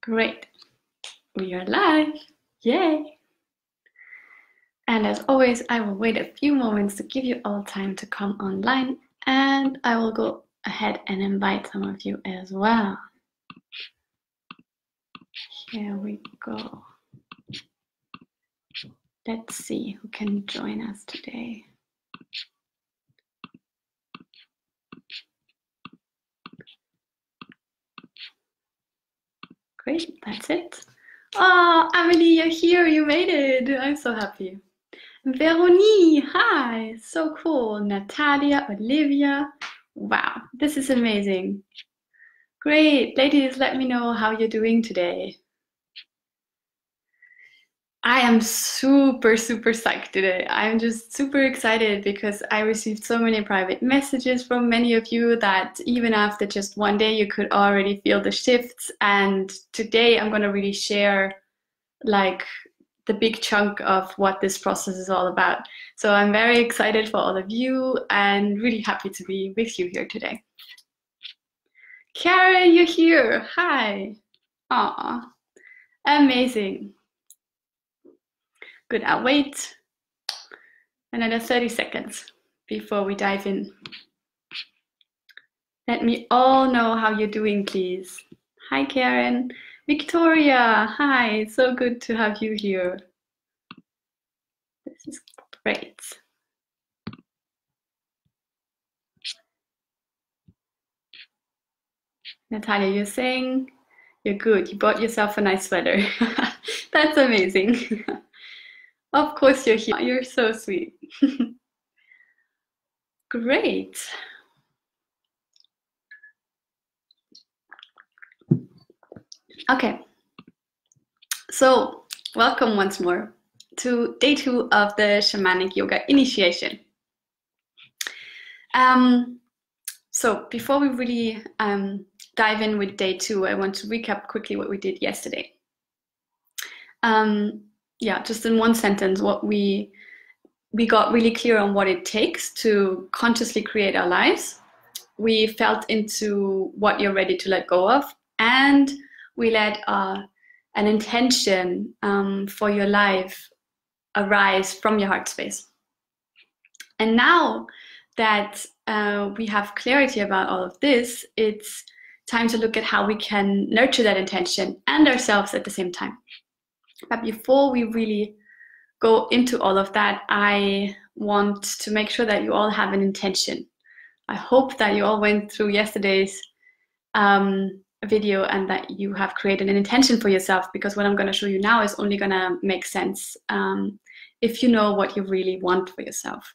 Great. We are live. Yay. And as always, I will wait a few moments to give you all time to come online, and I will go ahead and invite some of you as well. Here we go. Let's see who can join us today. Great, that's it. Oh, Amelie, you're here, you made it. I'm so happy. Veronique, hi, so cool. Natalia, Olivia, wow, this is amazing. Great, ladies, let me know how you're doing today. I am super psyched today. I'm just super excited because I received so many private messages from many of you that even after just one day, you could already feel the shifts. And today I'm going to really share like the big chunk of what this process is all about. So I'm very excited for all of you and really happy to be with you here today. Karen, you're here. Hi. Aw, amazing. Good, I'll wait another 30 seconds before we dive in. Let me all know how you're doing, please. Hi, Karen. Victoria, hi, so good to have you here. This is great. Natalia, you're saying you're good. You bought yourself a nice sweater. That's amazing. Of course you're here. You're so sweet. Great. Okay. So welcome once more to day 2 of the Shamanic Yoga Initiation. So before we really dive in with day 2, I want to recap quickly what we did yesterday. Yeah, just in one sentence, what we got really clear on what it takes to consciously create our lives. We felt into what you're ready to let go of, and we let an intention for your life arise from your heart space. And now that we have clarity about all of this, it's time to look at how we can nurture that intention and ourselves at the same time. But before we really go into all of that, I want to make sure that you all have an intention. I hope that you all went through yesterday's video and that you have created an intention for yourself, because what I'm going to show you now is only going to make sense if you know what you really want for yourself.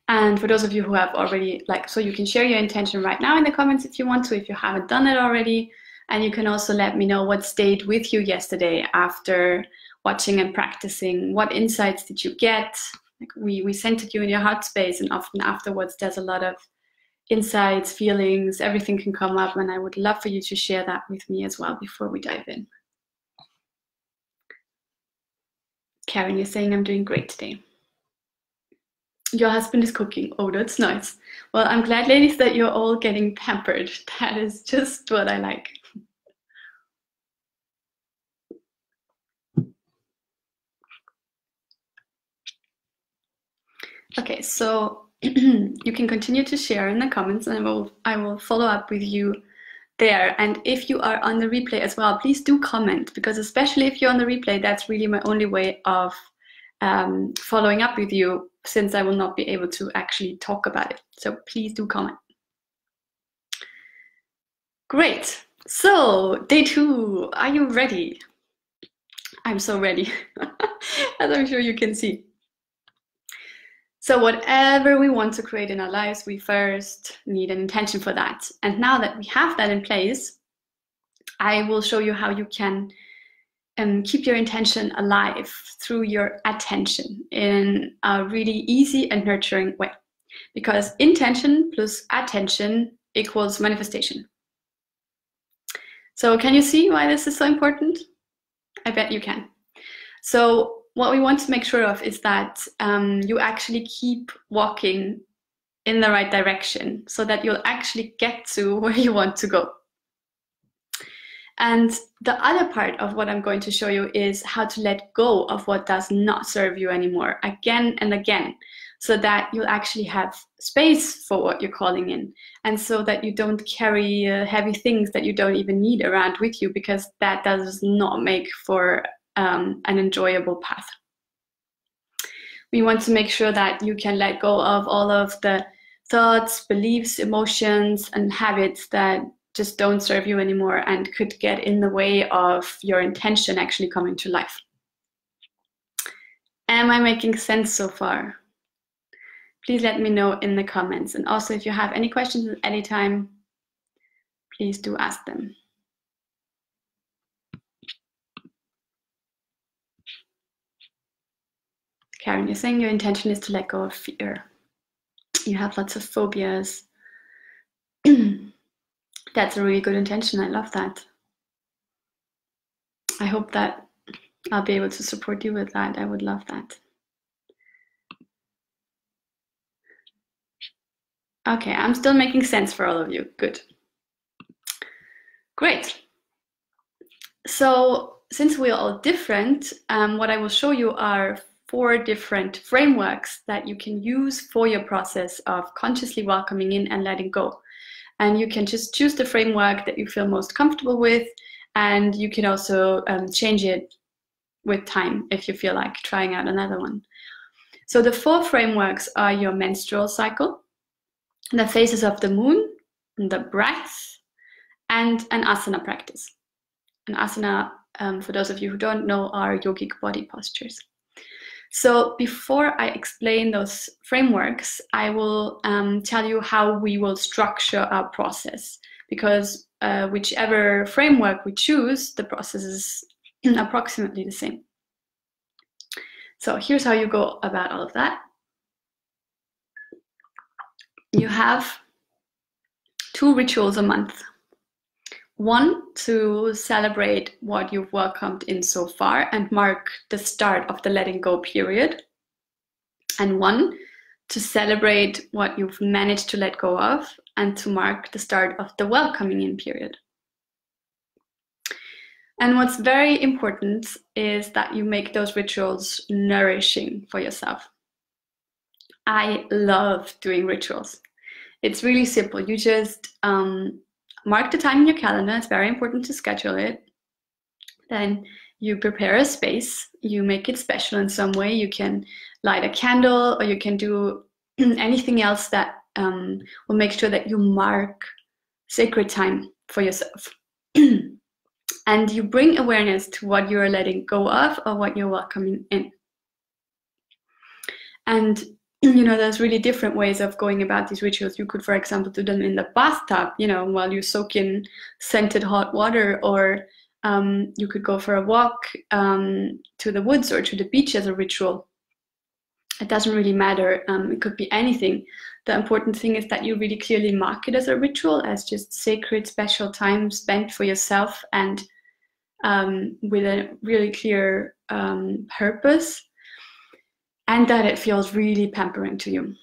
And for those of you who have already, so you can share your intention right now in the comments if you want to, if you haven't done it already. And you can also let me know what stayed with you yesterday after watching and practicing. What insights did you get? Like we centered you in your heart space, and often afterwards there's a lot of insights, feelings, everything can come up, and I would love for you to share that with me as well before we dive in. Karen, you're saying I'm doing great today. Your husband is cooking. Oh, that's nice. Well, I'm glad, ladies, that you're all getting pampered. That is just what I like. Okay, so you can continue to share in the comments, and I will follow up with you there. And if you are on the replay as well, please do comment, because especially if you're on the replay, that's really my only way of following up with you, since I will not be able to actually talk about it. So please do comment. Great. So day 2, are you ready? I'm so ready, as I'm sure you can see. So whatever we want to create in our lives, we first need an intention for that. And now that we have that in place, I will show you how you can keep your intention alive through your attention in a really easy and nurturing way. Because intention plus attention equals manifestation. So can you see why this is so important? I bet you can. So what we want to make sure of is that you actually keep walking in the right direction so that you'll actually get to where you want to go. And the other part of what I'm going to show you is how to let go of what does not serve you anymore, again and again, so that you'll actually have space for what you're calling in, and so that you don't carry heavy things that you don't even need around with you, because that does not make for an enjoyable path. We want to make sure that you can let go of all of the thoughts, beliefs, emotions, and habits that just don't serve you anymore and could get in the way of your intention actually coming to life. Am I making sense so far? Please let me know in the comments. And also, if you have any questions at any time, please do ask them. Karen, you're saying your intention is to let go of fear. You have lots of phobias. That's a really good intention. I love that. I hope that I'll be able to support you with that. I would love that. Okay, I'm still making sense for all of you. Good. Great. So since we're all different, what I will show you are 4 different frameworks that you can use for your process of consciously welcoming in and letting go. And you can just choose the framework that you feel most comfortable with, and you can also change it with time if you feel like trying out another one. So the 4 frameworks are your menstrual cycle, the phases of the moon, the breath, and an asana practice. An asana, for those of you who don't know, are yogic body postures. So before I explain those frameworks, I will tell you how we will structure our process, because whichever framework we choose, the process is approximately the same. So here's how you go about all of that. You have 2 rituals a month. One to celebrate what you've welcomed in so far and mark the start of the letting go period. And one to celebrate what you've managed to let go of and to mark the start of the welcoming in period. And what's very important is that you make those rituals nourishing for yourself. I love doing rituals. It's really simple. You just mark the time in your calendar. It's very important to schedule it. Then you prepare a space. You make it special in some way. You can light a candle, or you can do anything else that will make sure that you mark sacred time for yourself. And you bring awareness to what you're letting go of or what you're welcoming in. And there's really different ways of going about these rituals. You could, for example, do them in the bathtub, while you soak in scented hot water, or you could go for a walk to the woods or to the beach as a ritual. It doesn't really matter. It could be anything. The important thing is that you really clearly mark it as a ritual, as just sacred, special time spent for yourself, and with a really clear purpose. And that it feels really pampering to you.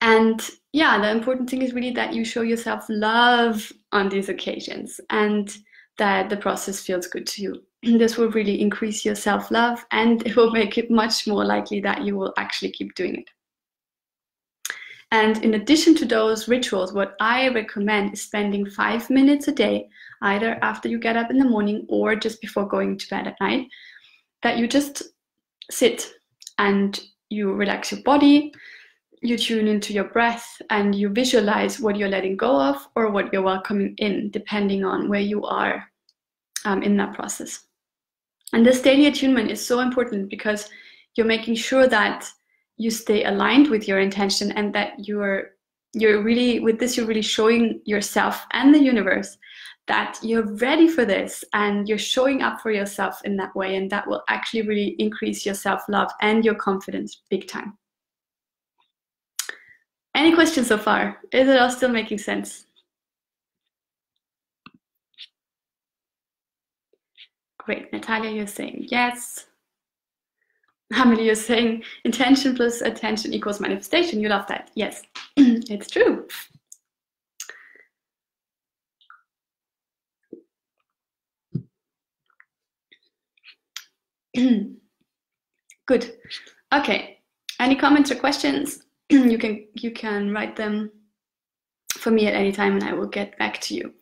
And yeah, the important thing is really that you show yourself love on these occasions, and that the process feels good to you. This will really increase your self-love, and it will make it much more likely that you will actually keep doing it. And in addition to those rituals, what I recommend is spending 5 minutes a day, either after you get up in the morning or just before going to bed at night, that you just sit and you relax your body, you tune into your breath, and you visualize what you're letting go of or what you're welcoming in, depending on where you are in that process. And this daily attunement is so important, because you're making sure that you stay aligned with your intention, and that you're really, with this, you're really showing yourself and the universe that you're ready for this, and you're showing up for yourself in that way, and that will actually really increase your self-love and your confidence big time. Any questions so far? Is it all still making sense? Great. Natalia, you're saying yes. Amelie, you're saying intention plus attention equals manifestation. You love that. Yes, it's true. Good. Okay. Any comments or questions? You can write them for me at any time and I will get back to you.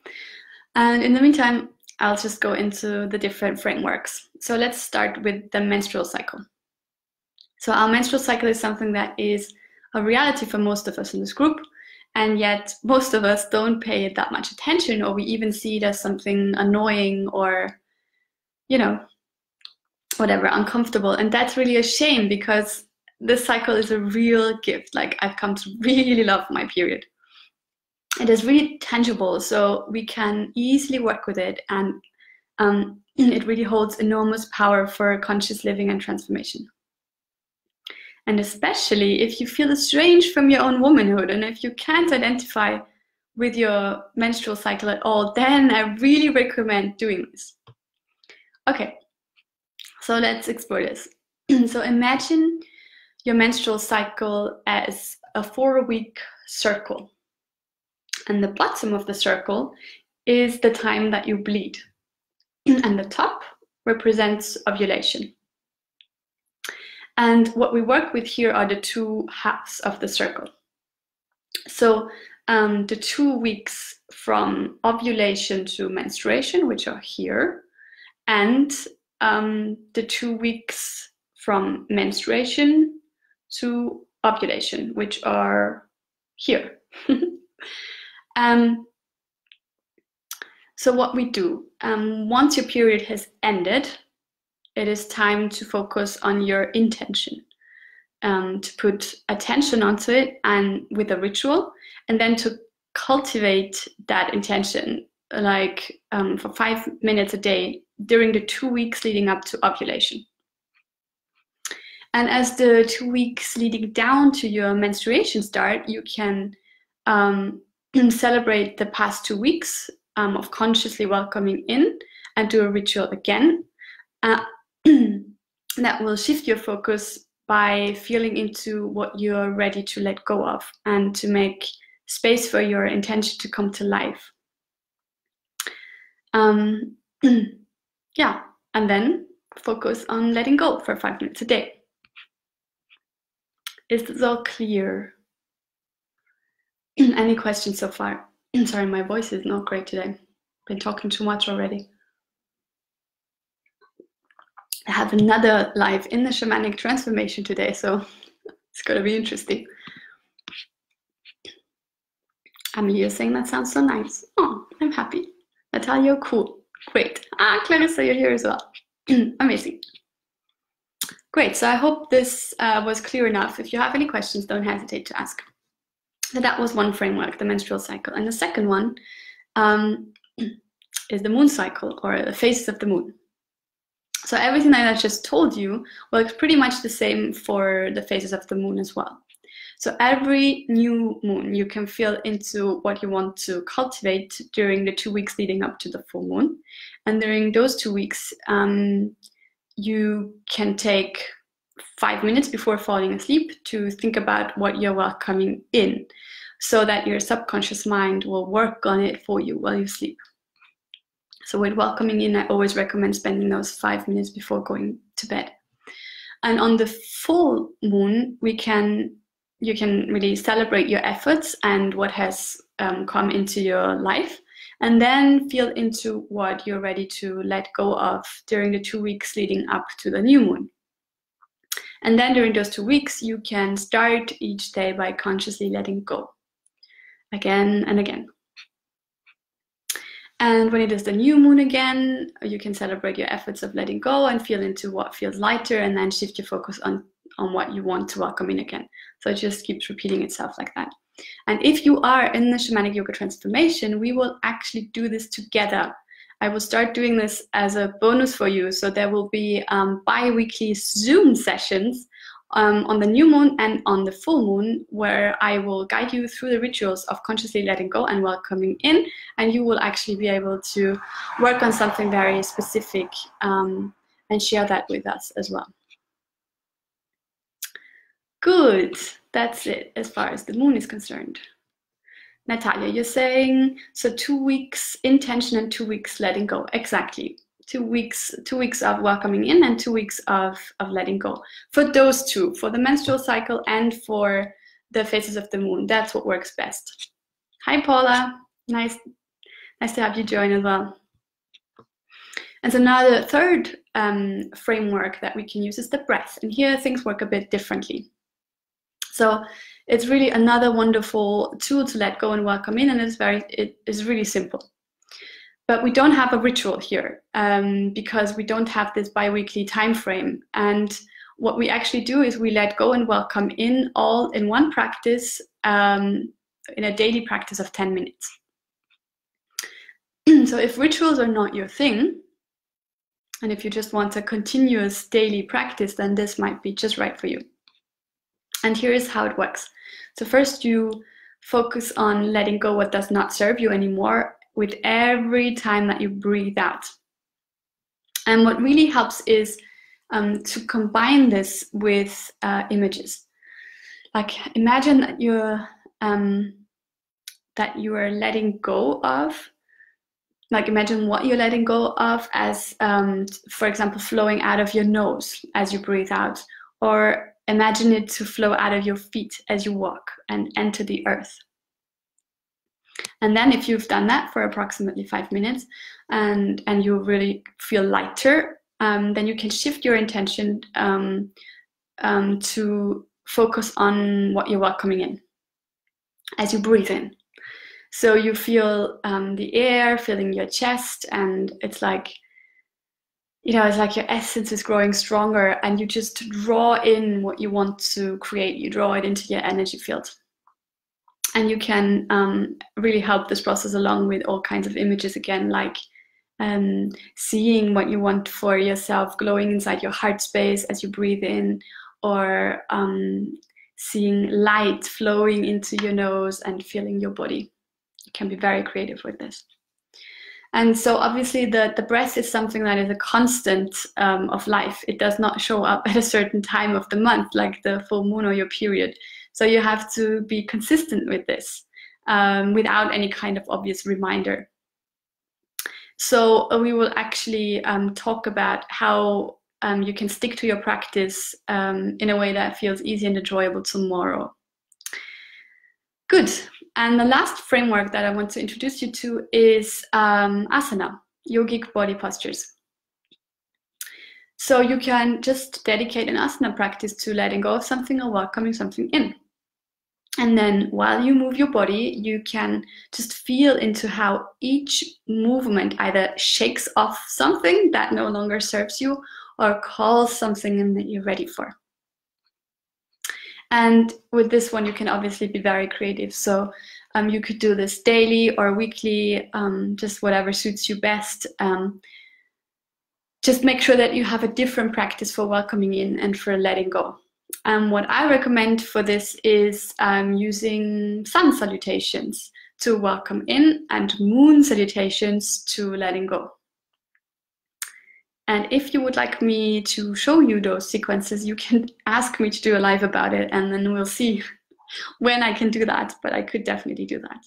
And in the meantime, I'll just go into the different frameworks. So let's start with the menstrual cycle. So our menstrual cycle is something that is a reality for most of us in this group, and yet most of us don't pay it that much attention, or we even see it as something annoying or, you know, whatever, uncomfortable. And that's really a shame, because this cycle is a real gift. Like, I've come to really love my period. It is really tangible, so we can easily work with it, and it really holds enormous power for conscious living and transformation. And especially if you feel estranged from your own womanhood, and if you can't identify with your menstrual cycle at all, then I really recommend doing this. Okay, so let's explore this. So imagine your menstrual cycle as a 4-week circle. And the bottom of the circle is the time that you bleed. And the top represents ovulation. And what we work with here are the 2 halves of the circle. So the 2 weeks from ovulation to menstruation, which are here, and the 2 weeks from menstruation to ovulation, which are here. So what we do, once your period has ended, it is time to focus on your intention, to put attention onto it and with a ritual, and then to cultivate that intention, like for 5 minutes a day during the 2 weeks leading up to ovulation. And as the 2 weeks leading down to your menstruation start, you can celebrate the past 2 weeks of consciously welcoming in and do a ritual again. That will shift your focus by feeling into what you're ready to let go of and to make space for your intention to come to life. Yeah, and then focus on letting go for 5 minutes a day. Is this all clear? Any questions so far? Sorry, my voice is not great today. Been talking too much already. I have another live in the Shamanic transformation today, so it's going to be interesting. Amelia saying that sounds so nice. Oh, I'm happy. Natalia, cool. Great. Clarissa, you're here as well. Amazing. Great. So I hope this was clear enough. If you have any questions, don't hesitate to ask. So that was one framework, the menstrual cycle. And the second one is the moon cycle, or the phases of the moon. So everything that I just told you works pretty much the same for the phases of the moon as well. So every new moon, you can feel into what you want to cultivate during the 2 weeks leading up to the full moon. And during those 2 weeks, you can take 5 minutes before falling asleep to think about what you're welcoming in, so that your subconscious mind will work on it for you while you sleep. So with welcoming in, I always recommend spending those 5 minutes before going to bed. And on the full moon, you can really celebrate your efforts and what has come into your life, and then feel into what you're ready to let go of during the 2 weeks leading up to the new moon. And then during those 2 weeks, you can start each day by consciously letting go again and again. And when it is the new moon again, you can celebrate your efforts of letting go and feel into what feels lighter, and then shift your focus on what you want to welcome in again. So it just keeps repeating itself like that. And if you are in the Shamanic Yoga transformation, we will actually do this together. I will start doing this as a bonus for you. So there will be bi-weekly Zoom sessions on the new moon and on the full moon, where I will guide you through the rituals of consciously letting go and welcoming in, and you will actually be able to work on something very specific and share that with us as well. Good, that's it as far as the moon is concerned. Natalia, you're saying, so 2 weeks intention and 2 weeks letting go. Exactly. 2 weeks of welcoming in and 2 weeks of letting go. For those two, for the menstrual cycle and for the phases of the moon, that's what works best. Hi, Paula. Nice to have you join as well. And so now the third framework that we can use is the breath. And here things work a bit differently. So it's really another wonderful tool to let go and welcome in, and it is really simple. But we don't have a ritual here because we don't have this bi-weekly time frame. And what we actually do is we let go and welcome in all in one practice, in a daily practice of 10 minutes. So if rituals are not your thing, and if you just want a continuous daily practice, then this might be just right for you. And here is how it works. So first you focus on letting go what does not serve you anymore with every time that you breathe out. And what really helps is to combine this with images. Like imagine that you are letting go of, like imagine what you're letting go of as, for example, flowing out of your nose as you breathe out, or imagine it to flow out of your feet as you walk and enter the earth. And then if you've done that for approximately 5 minutes and you really feel lighter, then you can shift your intention to focus on what you're welcoming in as you breathe in. So you feel the air filling your chest, and it's like, it's like your essence is growing stronger, and you just draw in what you want to create. You draw it into your energy field. And you can really help this process along with all kinds of images again, like seeing what you want for yourself glowing inside your heart space as you breathe in, or seeing light flowing into your nose and filling your body. You can be very creative with this. And so obviously the breath is something that is a constant of life. It does not show up at a certain time of the month, like the full moon or your period. So you have to be consistent with this without any kind of obvious reminder. So we will actually talk about how you can stick to your practice in a way that feels easy and enjoyable tomorrow. Good. And the last framework that I want to introduce you to is asana, yogic body postures. So you can just dedicate an asana practice to letting go of something or welcoming something in. And then while you move your body, you can just feel into how each movement either shakes off something that no longer serves you or calls something in that you're ready for. And with this one, you can obviously be very creative. So you could do this daily or weekly, just whatever suits you best. Just make sure that you have a different practice for welcoming in and for letting go. What I recommend for this is using sun salutations to welcome in and moon salutations to letting go. And if you would like me to show you those sequences, you can ask me to do a live about it, and then we'll see when I can do that, but I could definitely do that.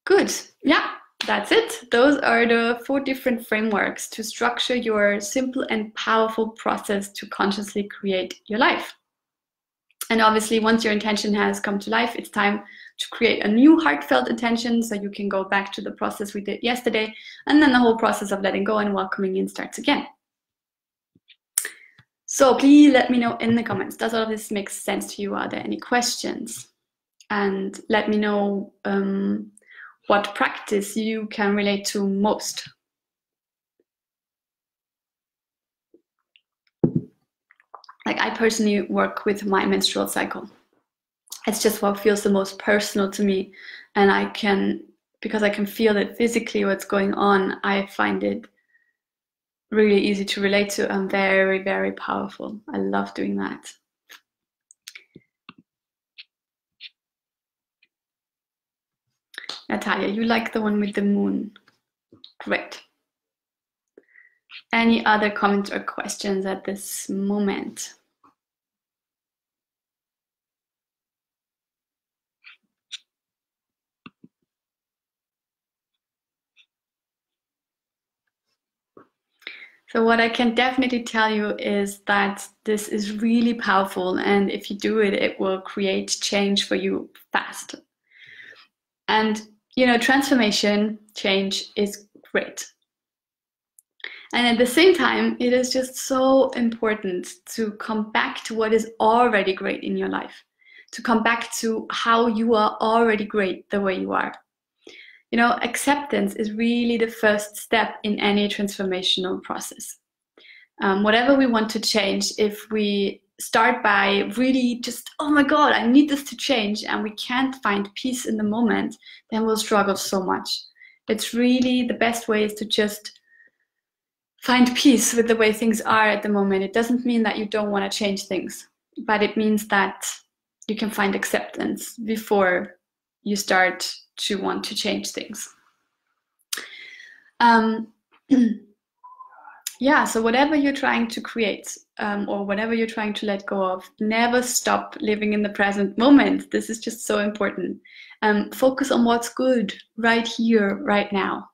Good, yeah, that's it. Those are the 4 different frameworks to structure your simple and powerful process to consciously create your life. And obviously, once your intention has come to life, it's time to create a new heartfelt intention, so you can go back to the process we did yesterday, and then the whole process of letting go and welcoming in starts again. So please let me know in the comments, does all of this make sense to you? Are there any questions? And let me know what practice you can relate to most. Like, I personally work with my menstrual cycle. It's just what feels the most personal to me, and because I can feel it physically what's going on, I find it really easy to relate to and very, very powerful. I love doing that. Natalia, you like the one with the moon. Great. Any other comments or questions at this moment? So what I can definitely tell you is that this is really powerful, and if you do it, it will create change for you fast. And transformation, change is great. And at the same time, it is just so important to come back to what is already great in your life, to come back to how you are already great the way you are. Acceptance is really the first step in any transformational process. Whatever we want to change, if we start by really just, oh my God, I need this to change, and we can't find peace in the moment, then we'll struggle so much. It's really the best way is to just find peace with the way things are at the moment. It doesn't mean that you don't want to change things, but it means that you can find acceptance before you start to want to change things. Yeah, so whatever you're trying to create or whatever you're trying to let go of, never stop living in the present moment. This is just so important. Focus on what's good right here, right now.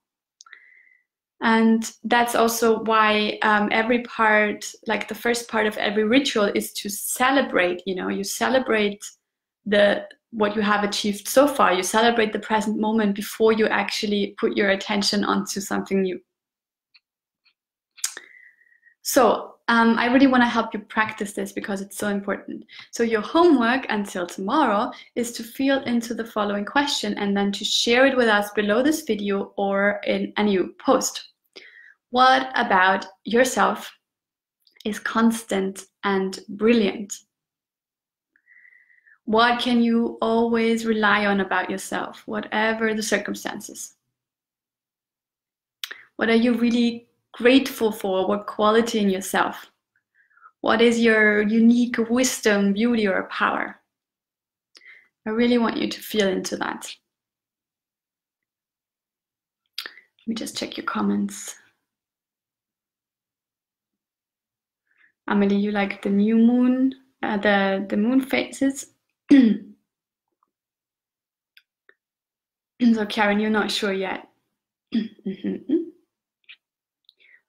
And that's also why every part, like the first part of every ritual, is to celebrate. You celebrate what you have achieved so far. You celebrate the present moment before you actually put your attention onto something new. So I really want to help you practice this because it's so important. So your homework until tomorrow is to feel into the following question and then to share it with us below this video or in a new post. What about yourself is constant and brilliant? What can you always rely on about yourself, whatever the circumstances? What are you really grateful for? What quality in yourself? What is your unique wisdom, beauty, or power? I really want you to feel into that. Let me just check your comments. Amelie, you like the new moon, the moon phases. So Karen, you're not sure yet.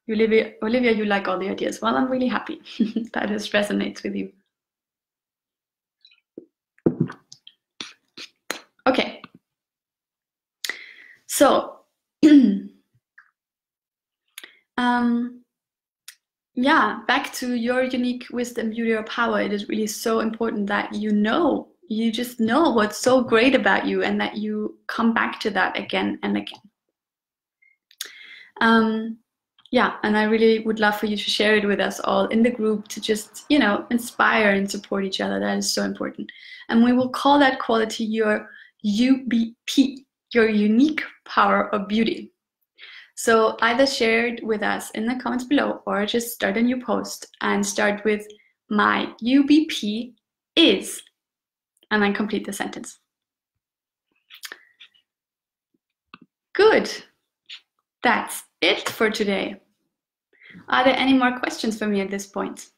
Olivia, you like all the ideas. Well, I'm really happy that this resonates with you. Okay. So, yeah, back to your unique wisdom, beauty, or power. It is really so important that you just know what's so great about you and that you come back to that again and again. Yeah, and I really would love for you to share it with us all in the group to just, inspire and support each other. That is so important. And we will call that quality your UBP, your unique power of beauty. So either share it with us in the comments below or just start a new post and start with my UBP is, and then complete the sentence. Good. That's it for today. Are there any more questions for me at this point?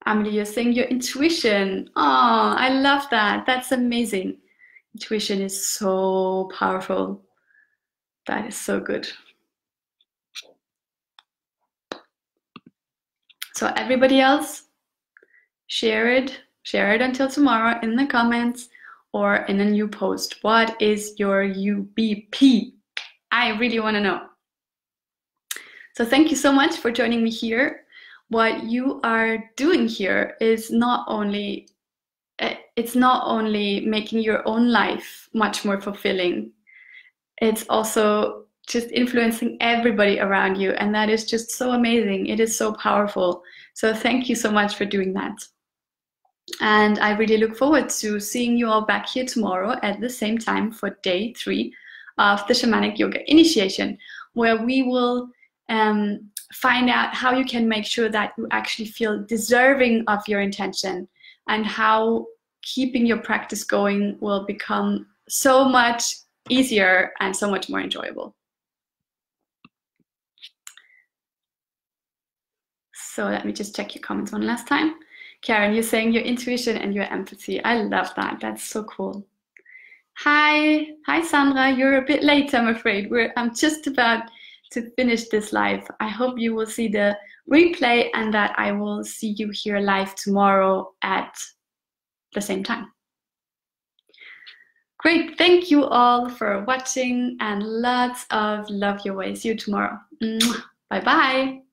Amelie, you're saying your intuition. Oh, I love that. That's amazing. Intuition is so powerful. That is so good. So everybody else, share it until tomorrow in the comments or in a new post. What is your UBP? I really want to know. So thank you so much for joining me here. What you are doing here is not only making your own life much more fulfilling, it's also just influencing everybody around you, and that is just so amazing. It is so powerful. So thank you so much for doing that. And I really look forward to seeing you all back here tomorrow at the same time for day 3 of the Shamanic Yoga Initiation, where we will find out how you can make sure that you actually feel deserving of your intention and how keeping your practice going will become so much easier and so much more enjoyable. So let me just check your comments one last time. Karen, you're saying your intuition and your empathy. I love that. That's so cool. Hi, Sandra. You're a bit late, I'm afraid. I'm just about to finish this live. I hope you will see the replay and that I will see you here live tomorrow at the same time. Great. Thank you all for watching and lots of love your way. See you tomorrow. Bye-bye.